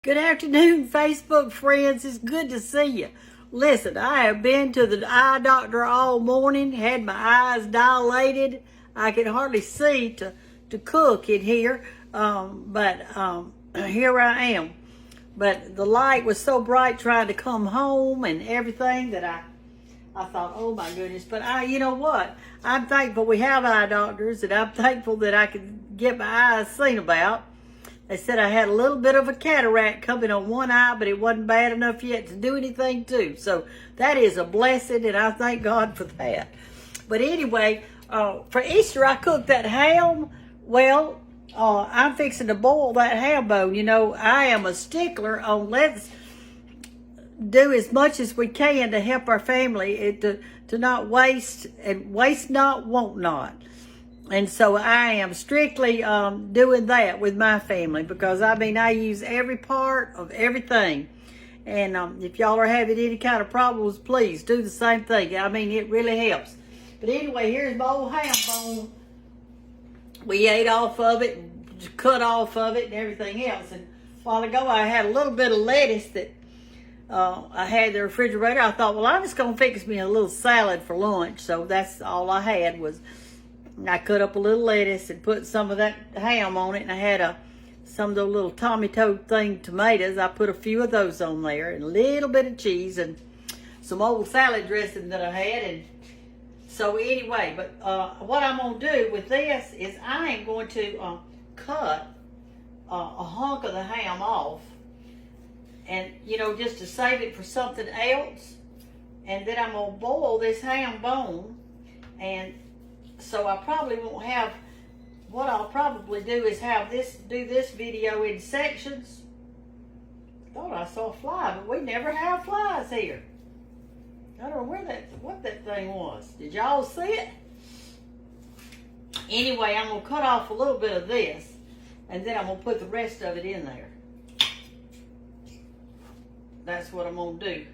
Good afternoon, Facebook friends. It's good to see you. Listen, I have been to the eye doctor all morning, had my eyes dilated. I could hardly see to cook in here, but here I am. But the light was so bright trying to come home and everything that I thought, oh my goodness. But you know what? I'm thankful we have eye doctors, and I'm thankful that I could get my eyes seen about. They said I had a little bit of a cataract coming on one eye, but it wasn't bad enough yet to do anything to. So that is a blessing, and I thank God for that. But anyway, for Easter, I cooked that ham. Well, I'm fixing to boil that ham bone. You know, I am a stickler on let's do as much as we can to help our family, to not waste, and waste not, want not. And so I am strictly doing that with my family, because I use every part of everything. And if y'all are having any kind of problems, please do the same thing. It really helps. But anyway, here's my old ham bone. We ate off of it, cut off of it, and everything else. And a while ago, I had a little bit of lettuce that I had in the refrigerator. I thought, well, I'm just going to fix me a little salad for lunch. So that's all I had was, I cut up a little lettuce and put some of that ham on it, and I had some of those little tomato thing tomatoes. I put a few of those on there, and a little bit of cheese, and some old salad dressing that I had. And so anyway, but what I'm going to do with this is I am going to cut a hunk of the ham off, and just to save it for something else. And then I'm going to boil this ham bone, and so I probably won't have, what I'll probably do is do this video in sections. Thought I saw a fly, but we never have flies here. I don't know what that thing was. Did y'all see it? Anyway, I'm going to cut off a little bit of this, and then I'm going to put the rest of it in there. That's what I'm going to do.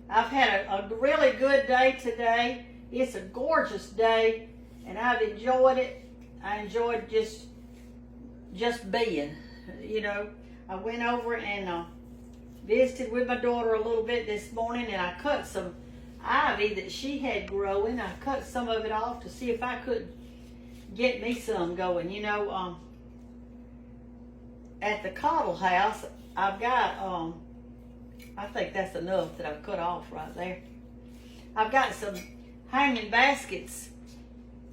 I've had a really good day today. It's a gorgeous day, and I've enjoyed it. I enjoyed just being, I went over and visited with my daughter a little bit this morning, and I cut some ivy that she had growing. I cut some of it off to see if I could get me some going. At the Cottle house, I've got, I think that's enough that I've cut off right there. I've got some hanging baskets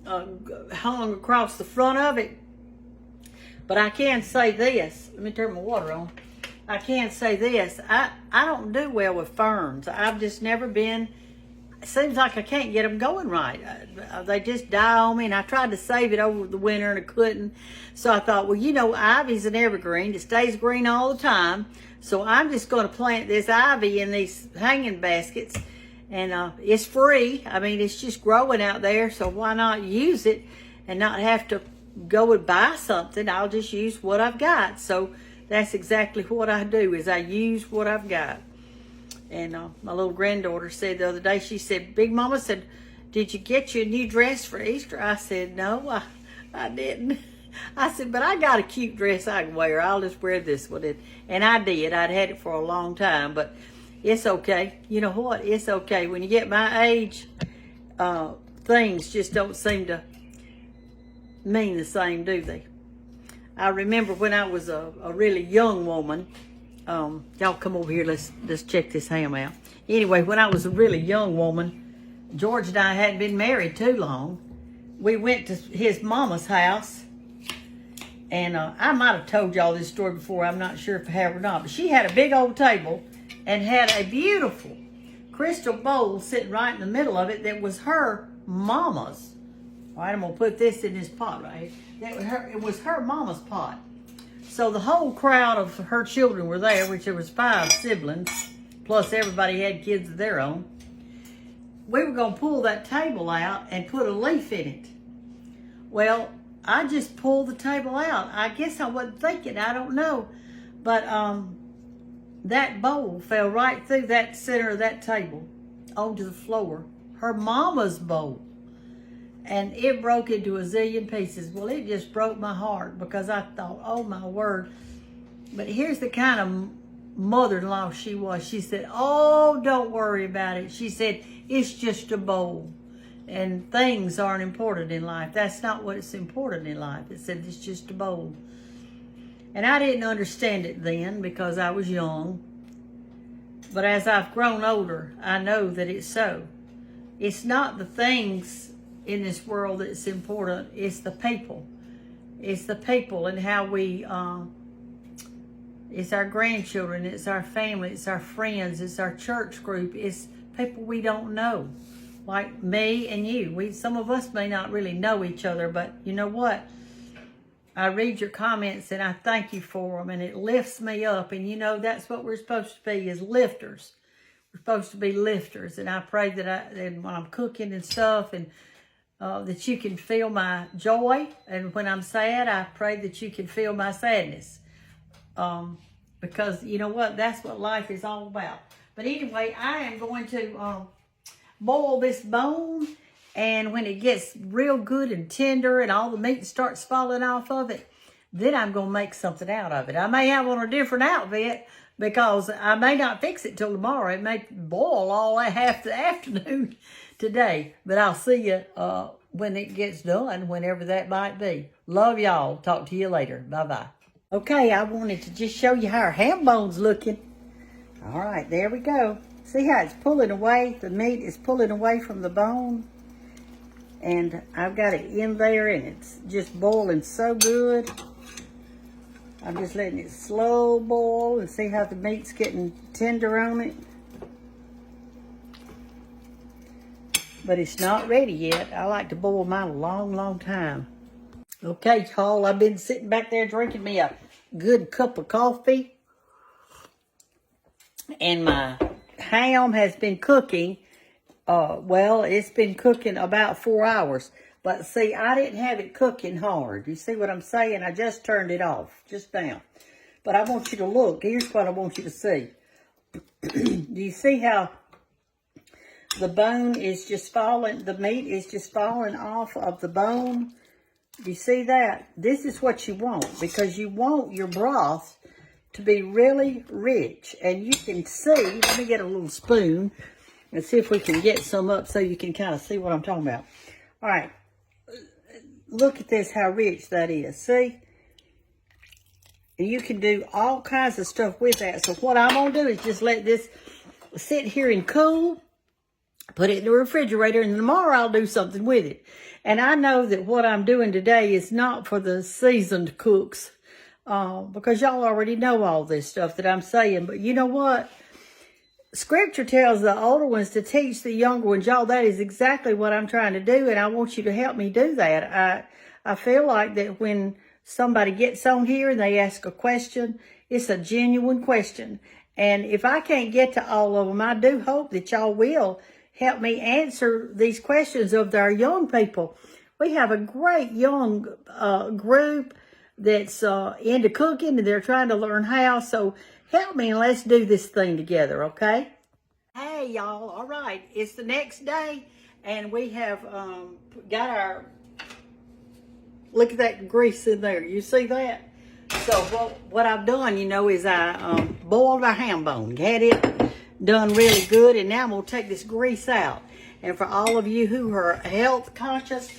hung across the front of it. But I can say this. Let me turn my water on. I can say this. I don't do well with ferns. I've just never been. It seems like I can't get them going right. They just die on me, and I tried to save it over the winter, and I couldn't. So I thought, well, ivy's an evergreen. It stays green all the time. So I'm just going to plant this ivy in these hanging baskets. And it's free. It's just growing out there, so why not use it and not have to go and buy something? I'll just use what I've got. So that's exactly what I do, is I use what I've got. And my little granddaughter said the other day, she said, Big Mama said, did you get you a new dress for Easter? I said, no, I didn't. I said, but I got a cute dress I can wear. I'll just wear this one. And I did. I'd had it for a long time, but it's okay. You know what? It's okay. When you get my age, things just don't seem to mean the same, do they? I remember when I was a really young woman. Y'all come over here. Let's check this ham out. Anyway, when I was a really young woman, George and I hadn't been married too long. We went to his mama's house. And I might have told y'all this story before. I'm not sure if I have or not. But she had a big old table and had a beautiful crystal bowl sitting right in the middle of it that was her mama's. All right, I'm going to put this in this pot right here. It was her mama's pot. So the whole crowd of her children were there, which there was 5 siblings, plus everybody had kids of their own. We were going to pull that table out and put a leaf in it. Well, I just pulled the table out. I guess I wasn't thinking. I don't know. But that bowl fell right through that center of that table onto the floor. Her mama's bowl. And it broke into a zillion pieces. Well, it just broke my heart, because I thought, oh my word. But here's the kind of mother-in-law she was. She said, oh, don't worry about it. She said, it's just a bowl. And things aren't important in life. That's not what's important in life. It said it's just a bowl. And I didn't understand it then because I was young. But as I've grown older, I know that it's so. It's not the things in this world that's important. It's the people. It's the people and how we... it's our grandchildren, it's our family, it's our friends, it's our church group, it's people we don't know, like me and you. Some of us may not really know each other, but you know what? I read your comments and I thank you for them, and it lifts me up. And you know, that's what we're supposed to be, is lifters. We're supposed to be lifters. And I pray that when I'm cooking and stuff, and that you can feel my joy. And when I'm sad, I pray that you can feel my sadness. Because you know what? That's what life is all about. But anyway, I am going to boil this bone, and when it gets real good and tender and all the meat starts falling off of it, then I'm going to make something out of it. I may have on a different outfit because I may not fix it till tomorrow. It may boil all half the afternoon today, but I'll see you when it gets done, whenever that might be. Love y'all. Talk to you later. Bye-bye. Okay, I wanted to just show you how our ham bone's looking. All right, there we go. See how it's pulling away? The meat is pulling away from the bone. And I've got it in there, and it's just boiling so good. I'm just letting it slow boil, and see how the meat's getting tender on it. But it's not ready yet. I like to boil mine a long, long time. Okay, y'all, I've been sitting back there drinking me a good cup of coffee. And my ham has been cooking. Well, it's been cooking about 4 hours. But see, I didn't have it cooking hard. You see what I'm saying? I just turned it off just now. But I want you to look. Here's what I want you to see. Do you see how the bone is just falling, the meat is just falling off of the bone? Do you see that? This is what you want, because you want your broth to be really rich. And you can see, let me get a little spoon and see if we can get some up so you can kind of see what I'm talking about. All right. Look at this, how rich that is. See? And you can do all kinds of stuff with that. So what I'm going to do is just let this sit here and cool. Put it in the refrigerator, and tomorrow I'll do something with it. And I know that what I'm doing today is not for the seasoned cooks, because y'all already know all this stuff that I'm saying. But you know what? Scripture tells the older ones to teach the younger ones. Y'all, that is exactly what I'm trying to do, and I want you to help me do that. I feel like that when somebody gets on here and they ask a question, it's a genuine question. And if I can't get to all of them, I do hope that y'all will help me answer these questions of our young people. We have a great young group that's into cooking, and they're trying to learn how. So help me, and let's do this thing together, okay? Hey, y'all. All right. It's the next day, and we have got our... Look at that grease in there. You see that? So what I've done, you know, is I boiled our ham bone. Had it done really good, and now I'm going to take this grease out. And for all of you who are health conscious,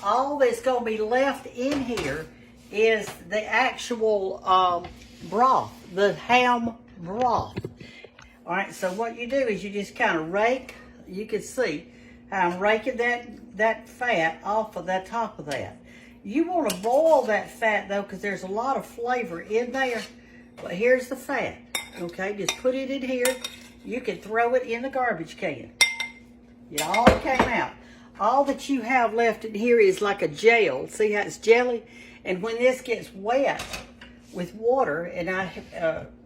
all that's going to be left in here is the actual broth, the ham broth. All right, so what you do is you just kind of rake. You can see how I'm raking that fat off of the top of that. You want to boil that fat, though, because there's a lot of flavor in there. But here's the fat, okay? Just put it in here. You can throw it in the garbage can. It all came out. All that you have left in here is like a gel. See how it's jelly? And when this gets wet with water, and I'm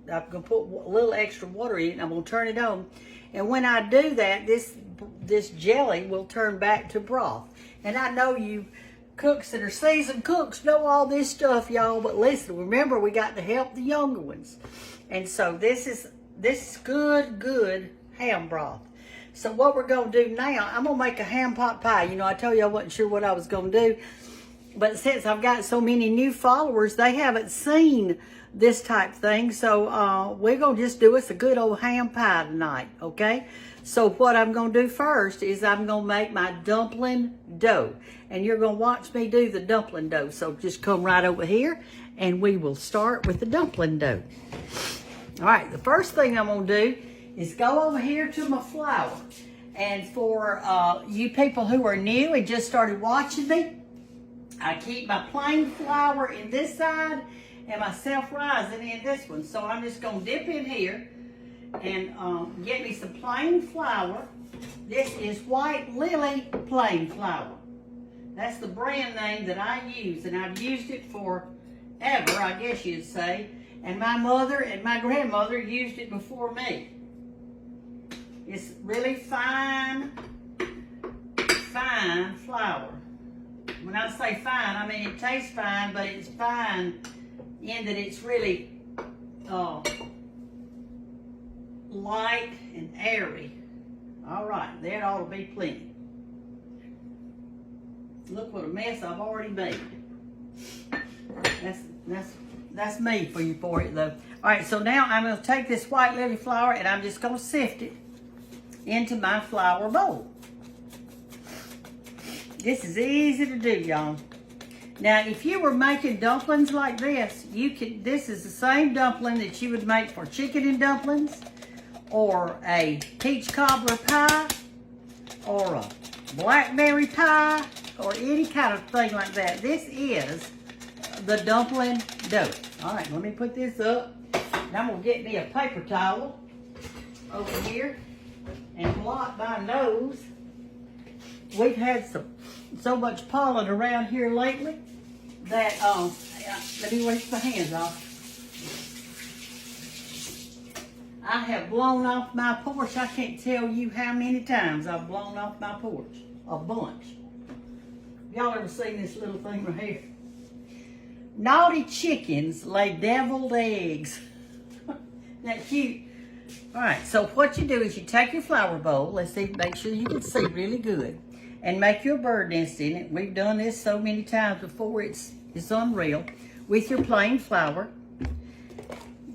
going to put a little extra water in it, and I'm going to turn it on. And when I do that, this jelly will turn back to broth. And I know you cooks that are seasoned cooks know all this stuff, y'all. But listen, remember, we got to help the younger ones. And so this is good ham broth. So what we're going to do now, I'm going to make a ham pot pie. You know, I told you I wasn't sure what I was going to do. But since I've got so many new followers, they haven't seen this type thing. So we're going to just do us a good old ham pie tonight, okay? So what I'm going to do first is I'm going to make my dumpling dough. And you're going to watch me do the dumpling dough. So just come right over here and we will start with the dumpling dough. All right, the first thing I'm going to do is go over here to my flour. And for you people who are new and just started watching me, I keep my plain flour in this side and my self-rising in this one. So I'm just going to dip in here and get me some plain flour. This is White Lily plain flour. That's the brand name that I use, and I've used it forever, I guess you'd say. And my mother and my grandmother used it before me. It's really fine flour. When I say fine, I mean it tastes fine, but it's fine in that it's really light and airy. All right, that ought to be plenty. Look what a mess I've already made. That's me for it though. All right, so now I'm going to take this White Lily flour and I'm just going to sift it into my flour bowl. This is easy to do, y'all. Now, if you were making dumplings like this, this is the same dumpling that you would make for chicken and dumplings, or a peach cobbler pie, or a blackberry pie, or any kind of thing like that. This is the dumpling dough. All right, let me put this up. And I'm gonna get me a paper towel over here and blot my nose. We've had so much pollen around here lately that, let me wash my hands off. I have blown off my porch. I can't tell you how many times I've blown off my porch. A bunch. Y'all ever seen this little thing right here? Naughty chickens lay deviled eggs. Isn't that cute? All right, so what you do is you take your flour bowl. Let's see, make sure you can see really good. And make your bird nest in it. We've done this so many times before, it's unreal. With your plain flour.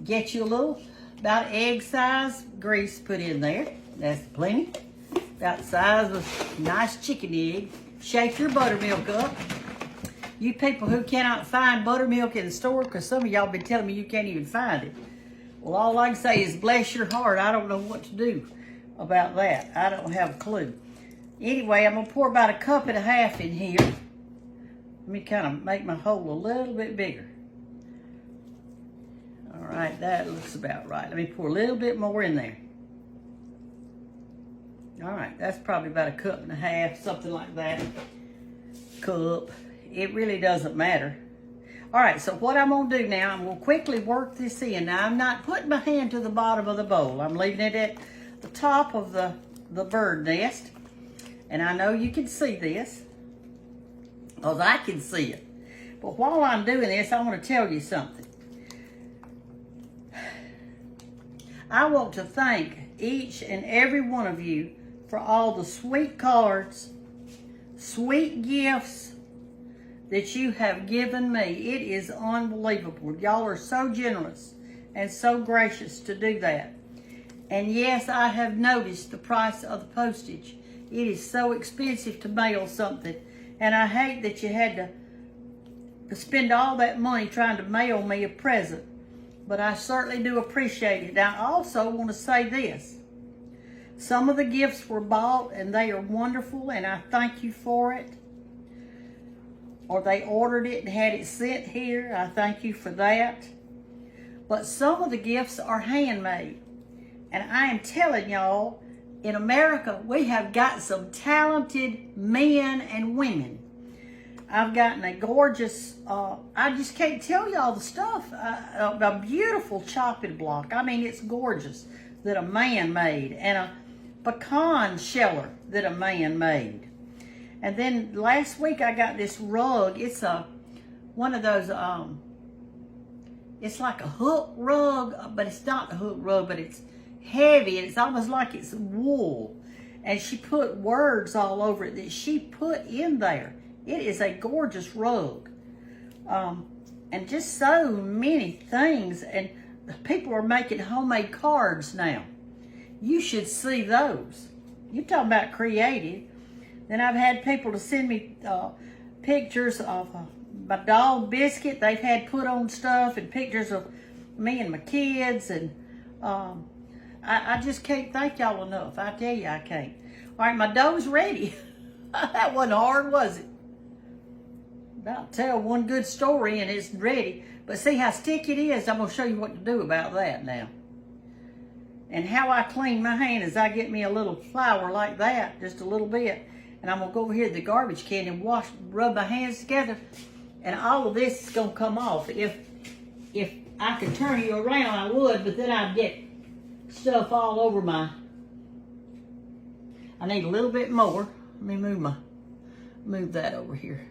Get you a little, about egg size grease put in there. That's plenty. About the size of a nice chicken egg. Shake your buttermilk up. You people who cannot find buttermilk in the store, because some of y'all been telling me you can't even find it. Well, all I can say is bless your heart. I don't know what to do about that. I don't have a clue. Anyway, I'm going to pour about 1.5 cups in here. Let me kind of make my hole a little bit bigger. All right, that looks about right. Let me pour a little bit more in there. All right, that's probably about 1.5 cups, something like that. Cup. It really doesn't matter. All right, so what I'm going to do now, I'm going to quickly work this in. Now, I'm not putting my hand to the bottom of the bowl. I'm leaving it at the top of the bird nest. And I know you can see this, because I can see it. But while I'm doing this, I want to tell you something. I want to thank each and every one of you for all the sweet cards, sweet gifts that you have given me. It is unbelievable. Y'all are so generous and so gracious to do that. And yes, I have noticed the price of the postage. It is so expensive to mail something. And I hate that you had to spend all that money trying to mail me a present. But I certainly do appreciate it. Now, I also want to say this. Some of the gifts were bought and they are wonderful, and I thank you for it. Or they ordered it and had it sent here. I thank you for that. But some of the gifts are handmade. And I am telling y'all, in America, we have got some talented men and women. I've gotten a gorgeous, I just can't tell y'all the stuff, a beautiful chopping block. I mean, it's gorgeous that a man made, and a pecan sheller that a man made. And then last week I got this rug. It's one of those, it's like a hook rug, but it's not a hook rug, but it's heavy, and it's almost like it's wool. And she put words all over it that she put in there. It is a gorgeous rug. and just so many things. And people are making homemade cards now. You should see those. You're talking about creative. Then I've had people to send me pictures of my dog Biscuit. They've had put on stuff and pictures of me and my kids. And I just can't thank y'all enough. I tell you, I can't. All right, my dough's ready. That wasn't hard, was it? About to tell one good story and it's ready. But see how sticky it is? I'm going to show you what to do about that now. And how I clean my hand is I get me a little flour like that, just a little bit. And I'm going to go over here to the garbage can and rub my hands together. And all of this is going to come off. If I could turn you around, I would, but then I'd get stuff all over my... I need a little bit more. Let me move that over here.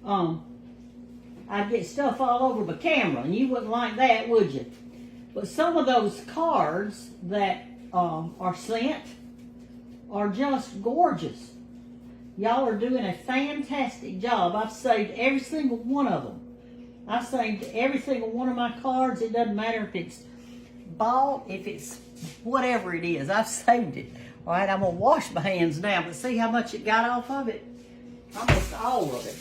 I'd get stuff all over my camera, and you wouldn't like that, would you? But some of those cards that are sent are just gorgeous. Y'all are doing a fantastic job. I've saved every single one of them. I've saved every single one of my cards. It doesn't matter if it's bought, if it's whatever it is. I've saved it. All right, I'm going to wash my hands now, but see how much it got off of it? Almost all of it.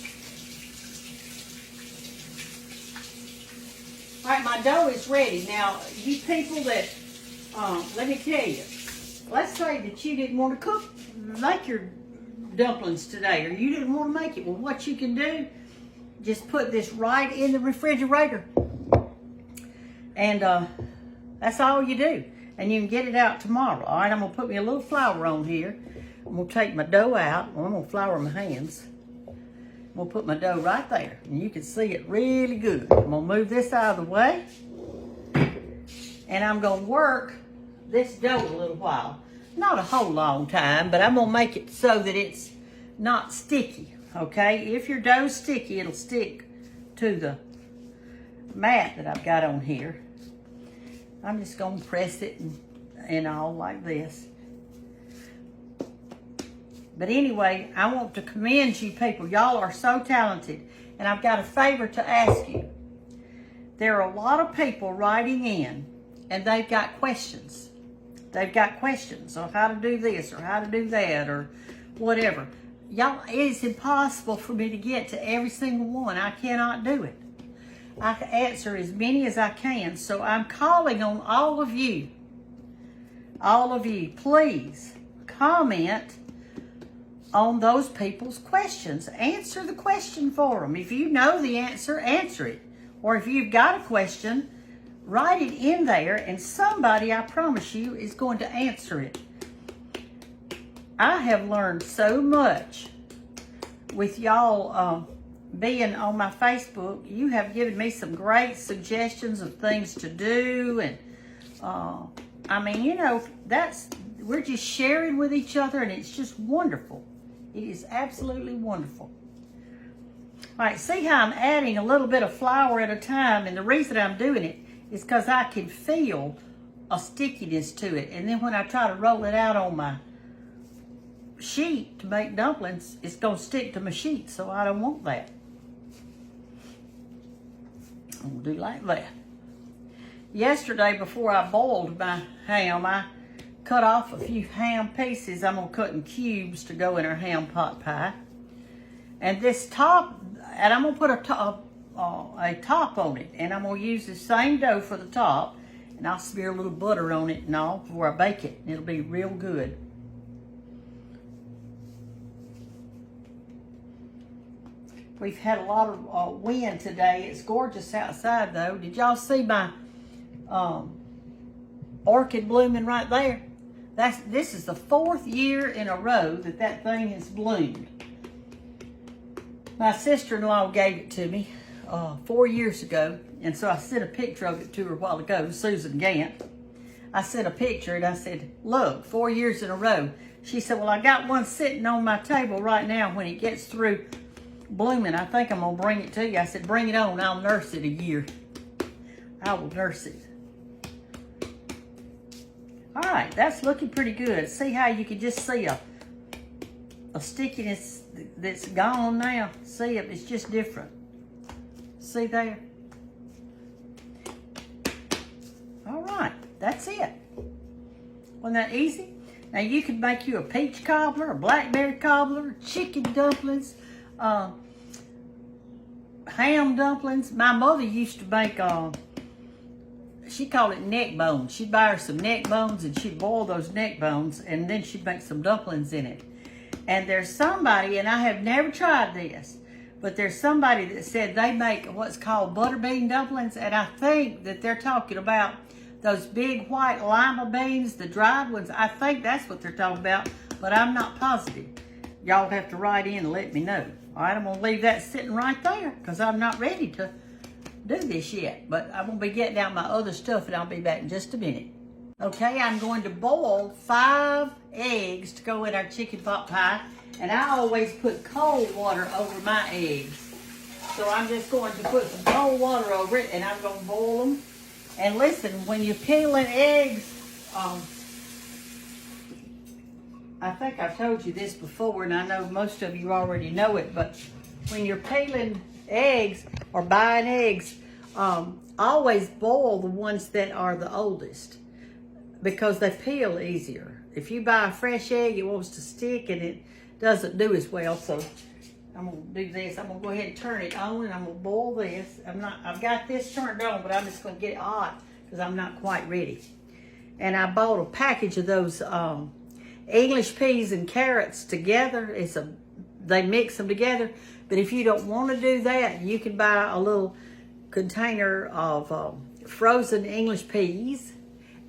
All right, my dough is ready. Now, you people that, let me tell you, let's say that you didn't want to make your dumplings today, or you didn't want to make it. Well, what you can do, just put this right in the refrigerator. And that's all you do. And you can get it out tomorrow. All right, I'm going to put me a little flour on here. I'm going to take my dough out. Well, I'm going to flour my hands. I'm going to put my dough right there. And you can see it really good. I'm going to move this out of the way. And I'm going to work this dough a little while. Not a whole long time, but I'm going to make it so that it's not sticky. Okay? If your dough's sticky, it'll stick to the mat that I've got on here. I'm just going to press it and all like this. But anyway, I want to commend you people. Y'all are so talented. And I've got a favor to ask you. There are a lot of people writing in, and they've got questions. They've got questions on how to do this or how to do that or whatever. Y'all, it is impossible for me to get to every single one. I cannot do it. I can answer as many as I can. So I'm calling on all of you. All of you, please comment on those people's questions. Answer the question for them. If you know the answer, answer it. Or if you've got a question, write it in there and somebody, I promise you, is going to answer it. I have learned so much with y'all being on my Facebook. You have given me some great suggestions of things to do. And I mean, you know, we're just sharing with each other and it's just wonderful. It is absolutely wonderful. All right, see how I'm adding a little bit of flour at a time, and the reason I'm doing it is because I can feel a stickiness to it. And then when I try to roll it out on my sheet to make dumplings, it's going to stick to my sheet, so I don't want that. I'm going to do like that. Yesterday, before I boiled my ham, I cut off a few ham pieces. I'm going to cut in cubes to go in our ham pot pie. And this top, and I'm going to put a top on it. And I'm going to use the same dough for the top. And I'll smear a little butter on it and all before I bake it. And it'll be real good. We've had a lot of wind today. It's gorgeous outside though. Did y'all see my orchid blooming right there? This is the 4th year in a row that thing has bloomed. My sister-in-law gave it to me 4 years ago, and so I sent a picture of it to her a while ago, Susan Gentt. I sent a picture and I said, look, 4 years in a row. She said, well, I got one sitting on my table right now. When it gets through blooming, I think I'm going to bring it to you. I said, bring it on. I'll nurse it a year. I will nurse it. All right, that's looking pretty good. See how you can just see a stickiness that's gone now? See, it's just different. See there? All right, that's it. Wasn't that easy? Now you could make you a peach cobbler, a blackberry cobbler, chicken dumplings, ham dumplings. My mother used to make, she called it neck bones. She'd buy her some neck bones and she'd boil those neck bones and then she'd make some dumplings in it. And there's somebody, and I have never tried this, but there's somebody that said they make what's called butterbean dumplings, and I think that they're talking about those big white lima beans, the dried ones. I think that's what they're talking about, but I'm not positive. Y'all have to write in and let me know. All right, I'm gonna leave that sitting right there because I'm not ready to do this yet, but I'm gonna be getting out my other stuff and I'll be back in just a minute. Okay, I'm going to boil 5 eggs to go in our chicken pot pie, and I always put cold water over my eggs. So I'm just going to put some cold water over it and I'm gonna boil them. And listen, when you're peeling eggs, I think I've told you this before, and I know most of you already know it, but when you're peeling eggs or buying eggs, always boil the ones that are the oldest because they peel easier. If you buy a fresh egg, it wants to stick and it doesn't do as well. So I'm gonna do this. I'm gonna go ahead and turn it on and I'm gonna boil this. I've got this turned on, but I'm just gonna get it hot because I'm not quite ready. And I bought a package of those English peas and carrots together. They mix them together. But if you don't want to do that, you can buy a little container of frozen English peas,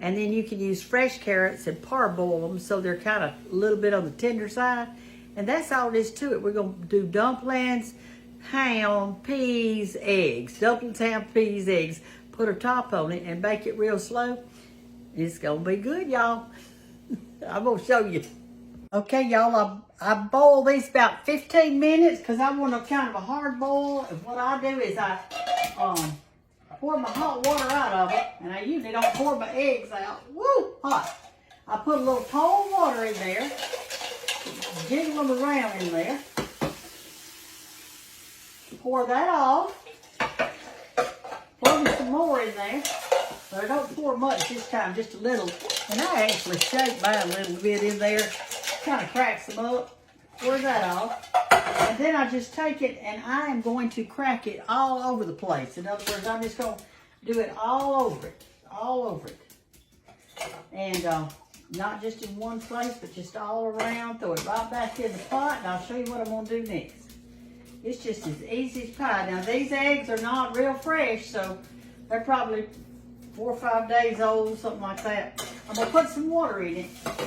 and then you can use fresh carrots and parboil them so they're kind of a little bit on the tender side. And that's all there is to it. We're going to do dumplings, ham, peas, eggs. Dumplings, ham, peas, eggs. Put a top on it and bake it real slow. It's going to be good, y'all. I'm going to show you. Okay, y'all, I boil these about 15 minutes because I want a kind of a hard boil. And what I do is I pour my hot water out of it, and I usually don't pour my eggs out. Woo, hot. I put a little cold water in there, jiggle them around in there. Pour that off. Pour me some more in there. But I don't pour much this time, just a little. And I actually shake mine a little bit in there. Kind of cracks them up. Pour that off. And then I just take it and I am going to crack it all over the place. In other words, I'm just going to do it all over it. All over it. And not just in one place, but just all around. Throw it right back in the pot, and I'll show you what I'm going to do next. It's just as easy as pie. Now, these eggs are not real fresh, so they're probably 4 or 5 days old, something like that. I'm going to put some water in it.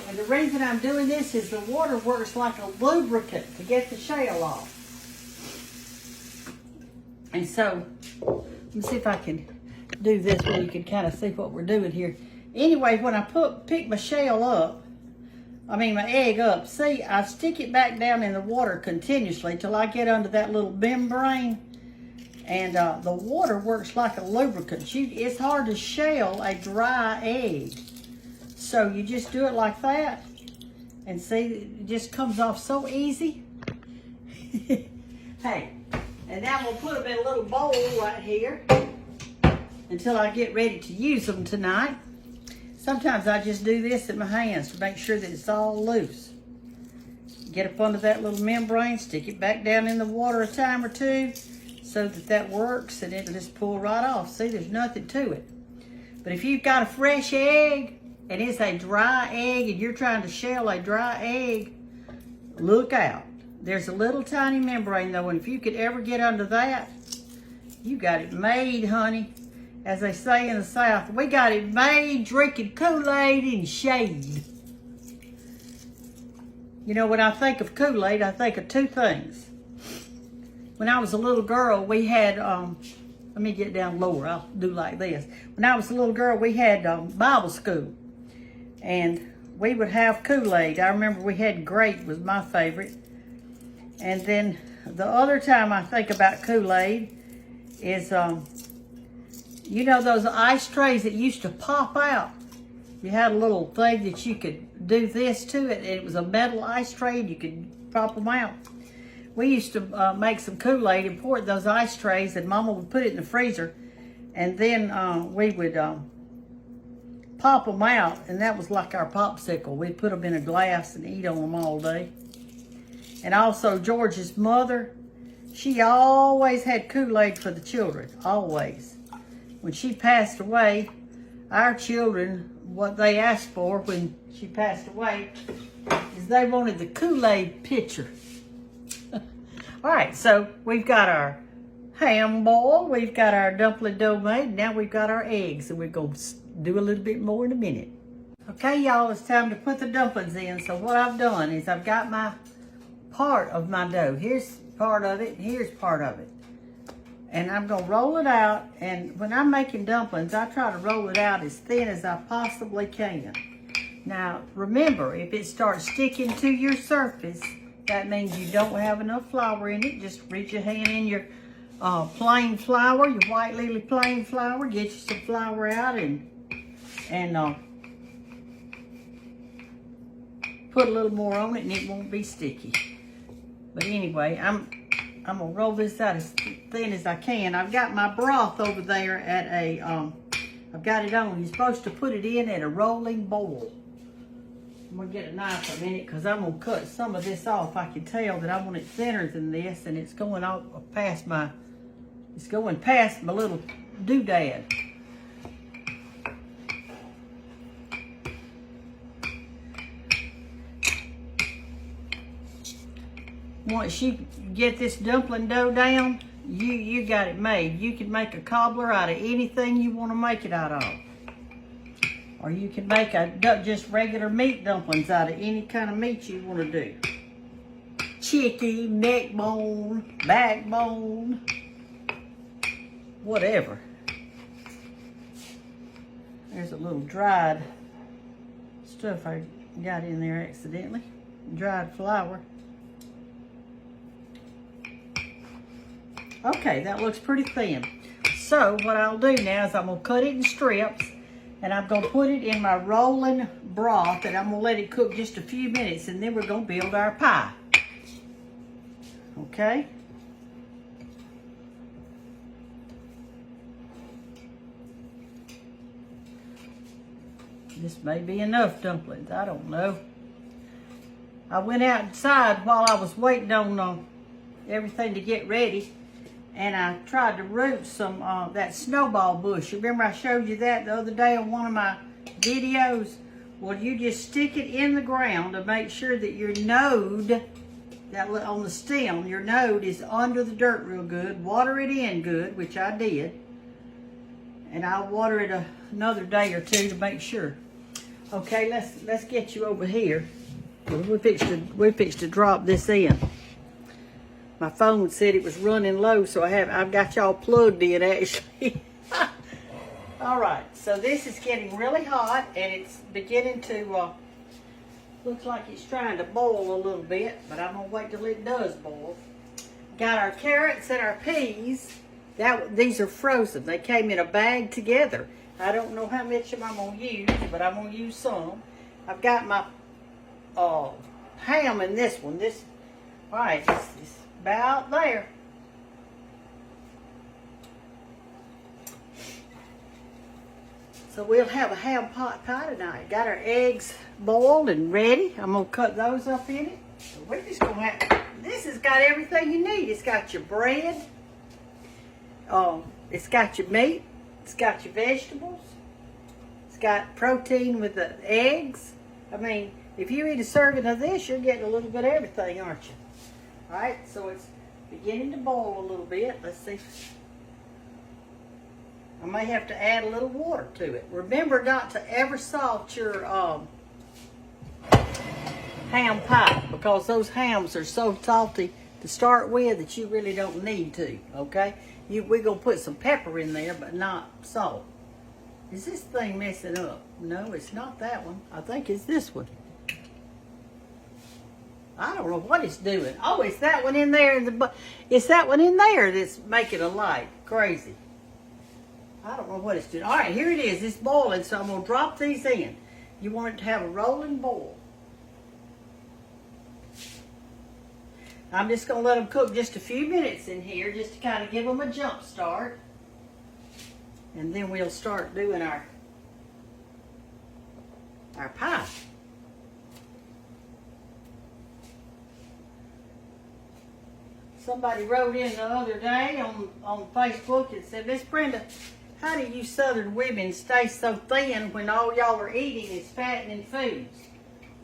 And the reason I'm doing this is the water works like a lubricant to get the shell off. And so, let me see if I can do this where you can kind of see what we're doing here. Anyway, when I pick my shell up, my egg up, see, I stick it back down in the water continuously till I get under that little membrane. And the water works like a lubricant. It's hard to shell a dry egg. So you just do it like that. And see, it just comes off so easy. Hey, and now we'll put them in a little bowl right here until I get ready to use them tonight. Sometimes I just do this in my hands to make sure that it's all loose. Get up under that little membrane, stick it back down in the water a time or two so that works, and it'll just pull right off. See, there's nothing to it. But if you've got a fresh egg and it's a dry egg and you're trying to shell a dry egg, look out. There's a little tiny membrane though, and if you could ever get under that, you got it made, honey. As they say in the South, we got it made drinking Kool-Aid in shade. You know, when I think of Kool-Aid, I think of 2 things. When I was a little girl, we had, let me get down lower, I'll do like this. When I was a little girl, we had Bible school. And we would have Kool-Aid. I remember we had grape was my favorite. And then the other time I think about Kool-Aid is, you know those ice trays that used to pop out? You had a little thing that you could do this to it, and it was a metal ice tray, and you could pop them out. We used to make some Kool-Aid and pour it in those ice trays, and Mama would put it in the freezer, and then we would pop them out, and that was like our popsicle. We'd put them in a glass and eat on them all day. And also George's mother, she always had Kool-Aid for the children, always. When she passed away, our children, what they asked for when she passed away is they wanted the Kool-Aid pitcher. All right, so we've got our ham boil, we've got our dumpling dough made, now we've got our eggs, and we're going to do a little bit more in a minute. Okay, y'all, it's time to put the dumplings in. So what I've done is I've got my part of my dough. Here's part of it, here's part of it. And I'm going to roll it out, and when I'm making dumplings, I try to roll it out as thin as I possibly can. Now, remember, if it starts sticking to your surface, that means you don't have enough flour in it. Just reach your hand in your plain flour, your white lily plain flour, get you some flour out and put a little more on it, and it won't be sticky. But anyway, I'm gonna roll this out as thin as I can. I've got my broth over there at a, I've got it on. You're supposed to put it in at a rolling boil. I'm gonna get a knife a minute because I'm gonna cut some of this off. I can tell that I want it thinner than this, and it's going off past my, it's going past my little doodad. Once you get this dumpling dough down, you got it made. You can make a cobbler out of anything you want to make it out of. Or you can make just regular meat dumplings out of any kind of meat you want to do. Chicken, neck bone, backbone, whatever. There's a little dried stuff I got in there accidentally. Dried flour. Okay, that looks pretty thin. So what I'll do now is I'm going to cut it in strips, and I'm going to put it in my rolling broth, and I'm going to let it cook just a few minutes, and then we're going to build our pie. Okay? This may be enough dumplings. I don't know. I went outside while I was waiting on everything to get ready, and I tried to root some that snowball bush. Remember I showed you that the other day on one of my videos? Well, you just stick it in the ground to make sure that your node, that on the stem, your node is under the dirt real good. Water it in good, which I did. And I'll water it another day or two to make sure. Okay, let's get you over here. We fixed to drop this in. My phone said it was running low, so I've got y'all plugged in actually. All right, so this is getting really hot, and it's beginning to looks like it's trying to boil a little bit, but I'm gonna wait till it does boil. Got our carrots and our peas. These are frozen. They came in a bag together. I don't know how much of them I'm gonna use, but I'm gonna use some. I've got my ham in this one. All right, it's about there. So we'll have a ham pot pie tonight. Got our eggs boiled and ready. I'm gonna cut those up in it. So we're just gonna have, this has got everything you need. It's got your bread. It's got your meat. It's got your vegetables. It's got protein with the eggs. I mean, if you eat a serving of this, you're getting a little bit of everything, aren't you? All right, so it's beginning to boil a little bit. Let's see. I may have to add a little water to it. Remember not to ever salt your ham pie, because those hams are so salty to start with that you really don't need to, okay? We're going to put some pepper in there, but not salt. Is this thing messing up? No, it's not that one. I think it's this one. I don't know what it's doing. Oh, it's that one in there. It's that one in there that's making a light. Crazy. I don't know what it's doing. All right, here it is. It's boiling, so I'm going to drop these in. You want it to have a rolling boil. I'm just going to let them cook just a few minutes in here just to kind of give them a jump start. And then we'll start doing our pie. Somebody wrote in the other day on Facebook and said, Miss Brenda, how do you Southern women stay so thin when all y'all are eating is fattening foods?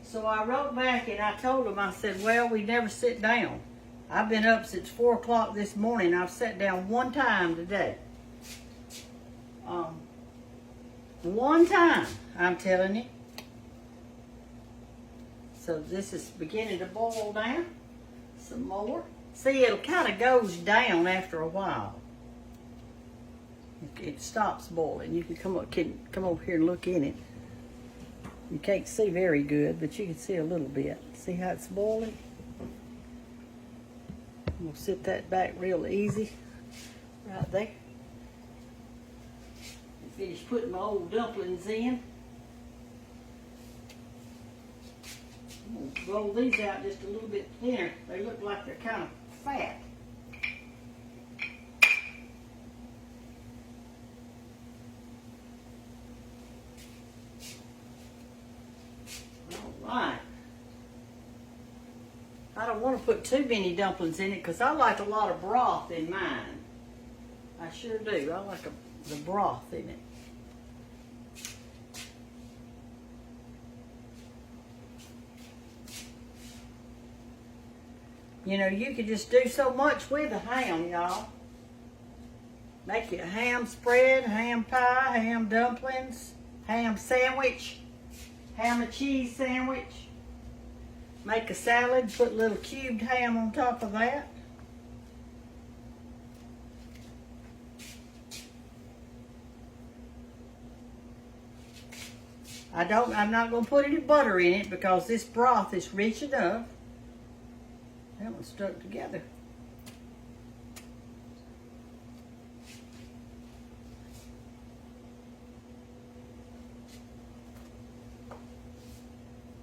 So I wrote back and I told them, I said, well, we never sit down. I've been up since 4 o'clock this morning. I've sat down one time today. One time, I'm telling you. So this is beginning to boil down some more. See, it kind of goes down after a while. It stops boiling. You can come over here and look in it. You can't see very good, but you can see a little bit. See how it's boiling? We'll sit that back real easy right there. Finish putting my old dumplings in. I'm gonna roll these out just a little bit thinner. They look like they're kind of fat. All right. I don't want to put too many dumplings in it because I like a lot of broth in mine. I sure do. I like the broth in it. You know, you could just do so much with a ham, y'all. Make you a ham spread, ham pie, ham dumplings, ham sandwich, ham and cheese sandwich. Make a salad, put a little cubed ham on top of that. I'm not going to put any butter in it because this broth is rich enough. That one's stuck together.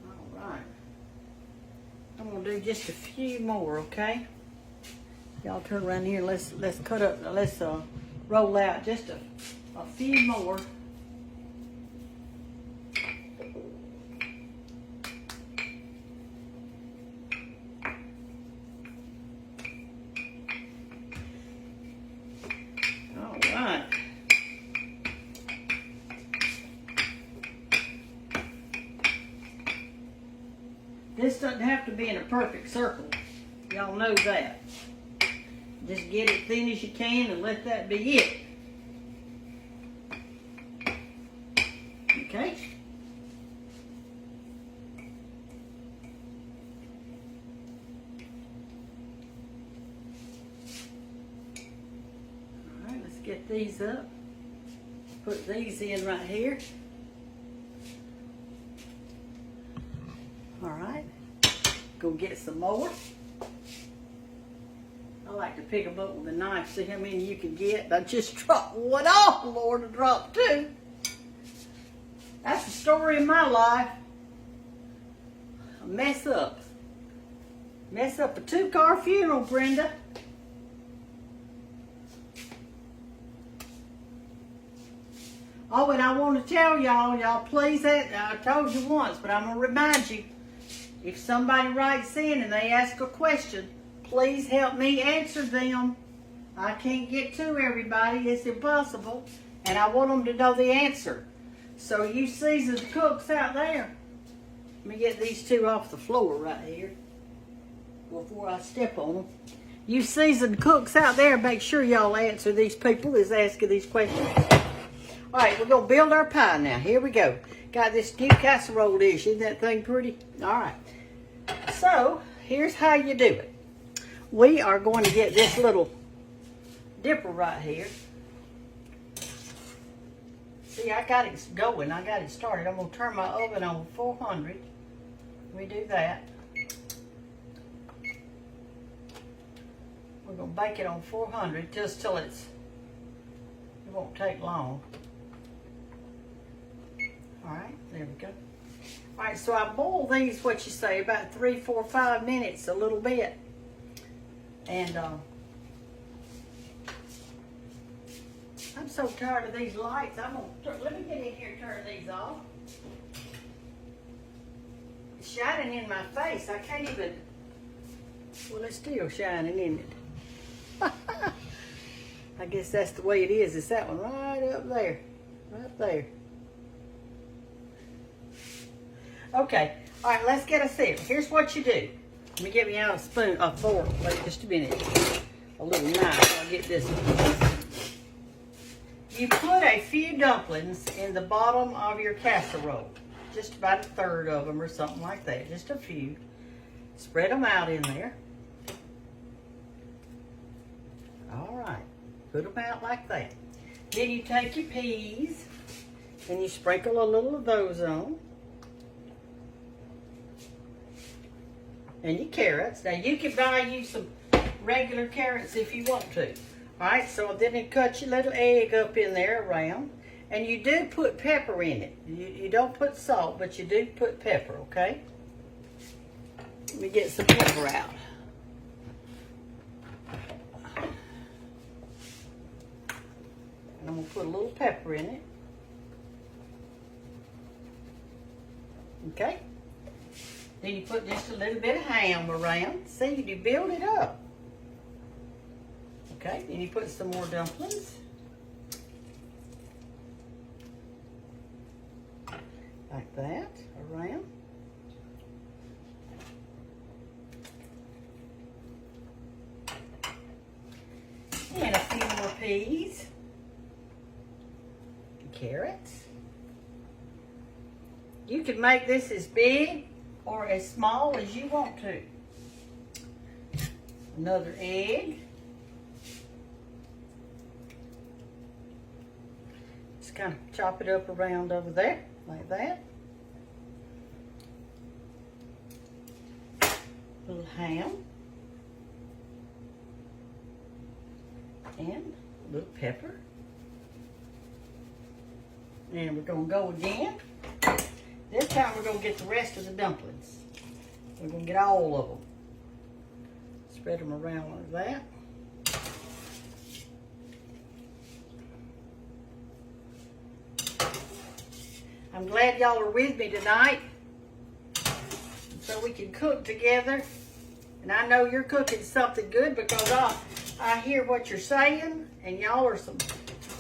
All right. I'm going to do just a few more, okay? Y'all turn around here. Let's cut up. Let's roll out just a few more. This doesn't have to be in a perfect circle. Y'all know that. Just get it thin as you can and let that be it. Okay? Alright, let's get these up. Put these in right here. Alright. Go get some more. I like to pick them up with a knife, see how many you can get. I just dropped one off, Lord, I dropped two. That's the story of my life. A mess up. Mess up a 2-car funeral, Brenda. Oh, and I want to tell y'all please, I told you once, but I'm going to remind you, if somebody writes in and they ask a question, please help me answer them. I can't get to everybody. It's impossible. And I want them to know the answer. So you seasoned cooks out there, let me get these two off the floor right here before I step on them. You seasoned cooks out there, make sure y'all answer these people that's asking these questions. All right, we're going to build our pie now. Here we go. Got this new casserole dish. Isn't that thing pretty? All right. So, here's how you do it. We are going to get this little dipper right here. See, I got it going. I got it started. I'm going to turn my oven on 400. Let me do that. We're going to bake it on 400 just till it won't take long. All right, there we go. All right, so I boil these, what you say, about 3, 4, 5 minutes, a little bit. And I'm so tired of these lights. Let me get in here and turn these off. It's shining in my face. I can't even, well, it's still shining, isn't it? I guess that's the way it is. It's that one right up there. Right there. Okay. All right, let's get a sip. Here's what you do. Let me get me out a fork. Wait just a minute. A little knife. I'll get this one. You put a few dumplings in the bottom of your casserole. Just about a third of them or something like that. Just a few. Spread them out in there. All right. Put them out like that. Then you take your peas and you sprinkle a little of those on. And your carrots. Now you can buy you some regular carrots if you want to. Alright, so then you cut your little egg up in there around. And you do put pepper in it. You don't put salt, but you do put pepper, okay? Let me get some pepper out. And I'm going to put a little pepper in it. Okay? Then you put just a little bit of ham around. See, you build it up. Okay, then you put some more dumplings. Like that, around. And a few more peas. Carrots. You can make this as big or as small as you want to. Another egg. Just kind of chop it up around over there, like that. A little ham. And a little pepper. And we're going to go again. This time we're going to get the rest of the dumplings. We're going to get all of them. Spread them around like that. I'm glad y'all are with me tonight so we can cook together. And I know you're cooking something good because I hear what you're saying, and y'all are some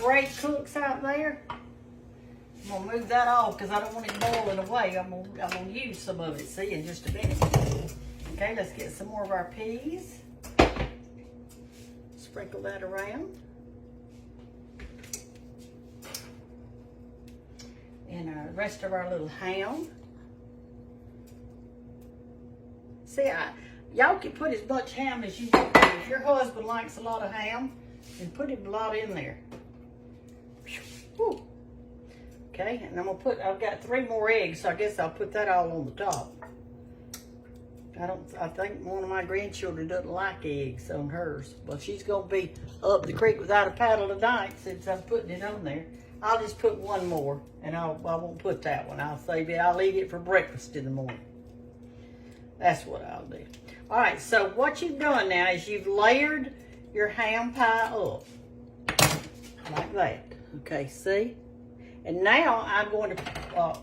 great cooks out there. I'm going to move that off because I don't want it boiling away. I'm going to use some of it, see, in just a minute. Okay, let's get some more of our peas. Sprinkle that around. And the rest of our little ham. See, y'all can put as much ham as you want to. If your husband likes a lot of ham, then put him a lot in there. Whew. Okay, and I've got 3 more eggs, so I guess I'll put that all on the top. I think one of my grandchildren doesn't like eggs on hers. Well, she's gonna be up the creek without a paddle tonight since I'm putting it on there. I'll just put 1 more, and I won't put that one. I'll save it. I'll eat it for breakfast in the morning. That's what I'll do. All right, so what you've done now is you've layered your ham pie up like that. Okay, see? And now I'm going to,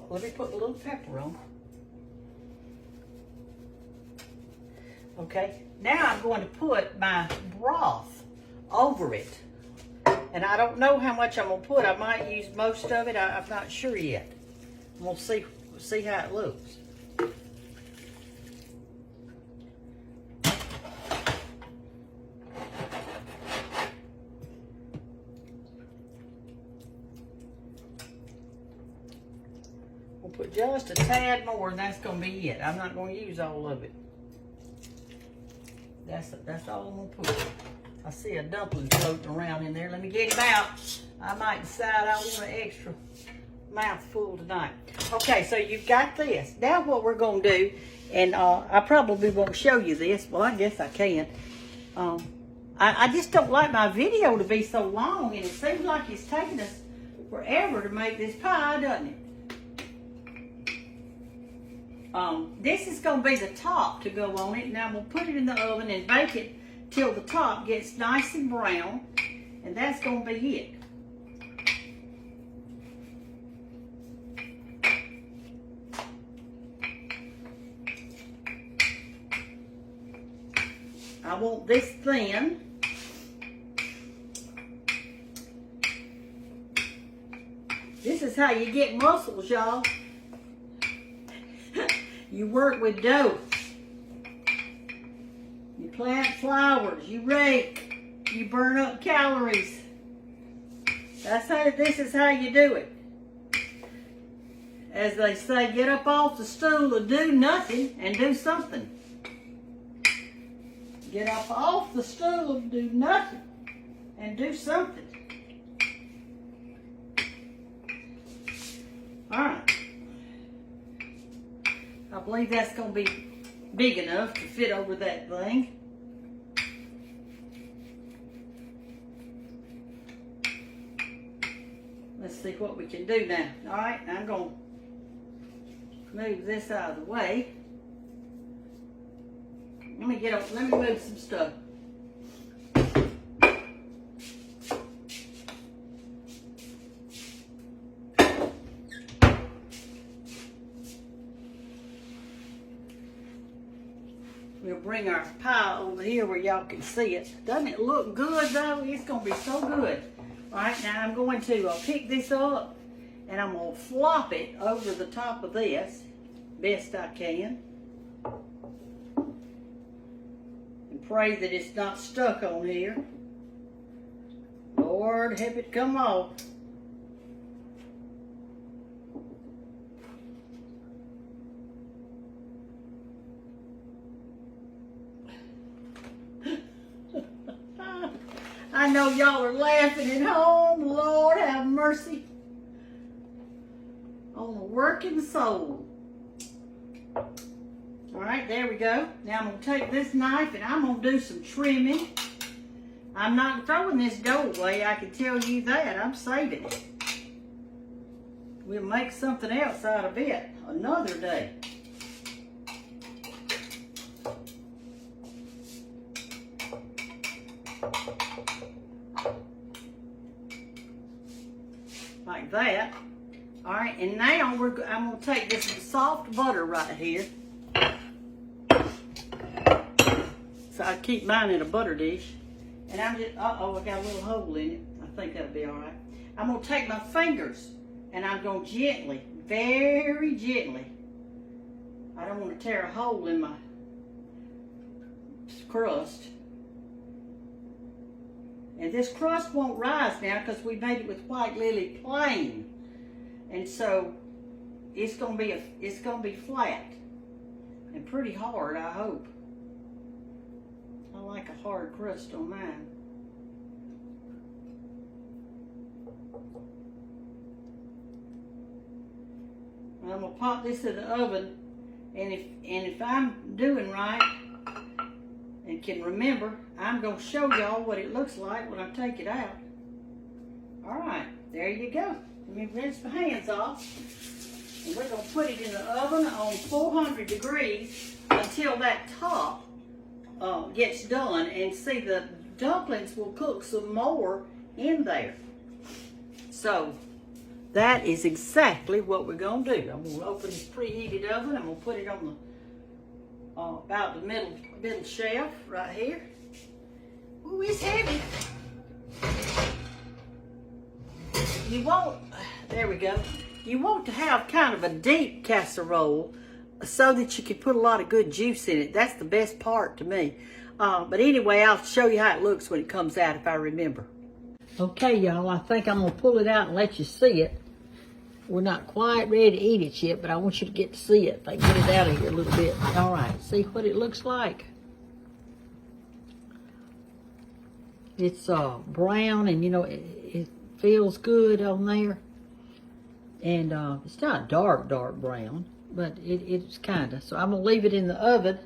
let me put a little pepper on. Okay, now I'm going to put my broth over it. And I don't know how much I'm going to put. I might use most of it. I'm not sure yet. We'll see how it looks. We'll put just a tad more, and that's going to be it. I'm not going to use all of it. That's all I'm going to put. I see a dumpling floating around in there. Let me get him out. I might decide I want an extra mouthful tonight. Okay, so you've got this. Now what we're going to do, and I probably won't show you this. Well, I guess I can. I just don't like my video to be so long, and it seems like it's taking us forever to make this pie, doesn't it? This is going to be the top to go on it. Now I'm going to put it in the oven and bake it till the top gets nice and brown, and that's gonna be it. I want this thin. This is how you get muscles, y'all. You work with dough. You plant flowers. You rake. You burn up calories. This is how you do it. As they say, get up off the stool and do nothing and do something. Get up off the stool and do nothing and do something. All right. I believe that's going to be big enough to fit over that thing. Let's see what we can do now. All right, I'm going to move this out of the way. Let me move some stuff. We'll bring our pie over here where y'all can see it. Doesn't it look good though? It's gonna be so good. All right, now I'm going to pick this up and I'm gonna flop it over the top of this, best I can. Pray that it's not stuck on here. Lord, help it come off. I know y'all are laughing at home. Lord, have mercy on the working soul. All right, there we go. Now I'm going to take this knife and I'm going to do some trimming. I'm not throwing this dough away, I can tell you that. I'm saving it. We'll make something else out of it another day. Like that. All right, and now I'm going to take this soft butter right here. So I keep mine in a butter dish. And I'm just, uh-oh, I got a little hole in it. I think that'll be all right. I'm going to take my fingers and I'm going to gently, very gently. I don't want to tear a hole in my crust. And this crust won't rise now because we made it with white lily plain. And so it's going to be flat and pretty hard, I hope. I like a hard crust on mine. I'm gonna pop this in the oven, and if I'm doing right and can remember, I'm gonna show y'all what it looks like when I take it out. All right, there you go. Let me rinse my hands off, and we're gonna put it in the oven on 400 degrees until that top gets done. And see, the dumplings will cook some more in there. So that is exactly what we're gonna do. I'm gonna open this preheated oven. I'm gonna put it on the about the middle shelf right here. Ooh, it's heavy. You want, there we go. You want to have kind of a deep casserole so that you can put a lot of good juice in it. That's the best part to me. But anyway, I'll show you how it looks when it comes out if I remember. Okay, y'all, I think I'm gonna pull it out and let you see it. We're not quite ready to eat it yet, but I want you to get to see it. If I get it out of here a little bit. All right, see what it looks like. It's brown, and you know, it feels good on there. And it's not dark brown, but it's kind of. So I'm gonna leave it in the oven